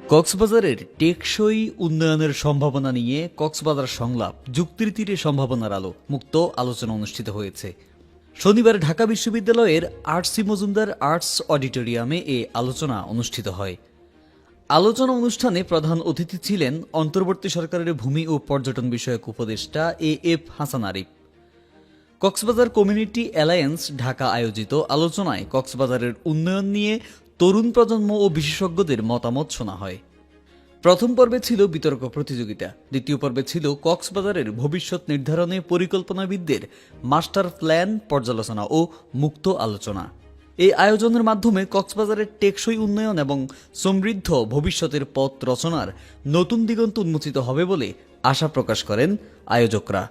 কক্সবাজারের টেকসই উন্নয়নের সম্ভাবনা নিয়ে কক্সবাজার সংলাপ যুক্তির তীরে সম্ভাবনার আলো মুক্ত আলোচনা অনুষ্ঠিত হয়েছে। শনিবার ঢাকা বিশ্ববিদ্যালয়ের আরসি মজুমদার আর্টস অডিটোরিয়ামে এ আলোচনা অনুষ্ঠিত হয়। আলোচনা অনুষ্ঠানে প্রধান অতিথি ছিলেন অন্তর্বর্তী সরকারের ভূমি ও পর্যটন বিষয়ক উপদেষ্টা AF Hasan Arif. Cox's Bazar community alliance Dhaka আয়োজিত আলোচনায় কক্সবাজারের উন্নয়ন নিয়ে তরুণ প্রজন্ম ও বিশেষজ্ঞদের মতামত শোনা হয়। প্রথম পর্বে ছিল বিতর্ক প্রতিযোগিতা, দ্বিতীয় পর্বে ছিল কক্সবাজারের ভবিষ্যৎ নির্ধারণে পরিকল্পনাবিদদের মাস্টার প্ল্যান পর্যালোচনা ও মুক্ত আলোচনা। এই আয়োজনের মাধ্যমে কক্সবাজারের টেকসই উন্নয়ন এবং সমৃদ্ধ ভবিষ্যতের পথ রচনার নতুন দিগন্ত উন্মোচিত হবে বলে আশা প্রকাশ করেন আয়োজকরা।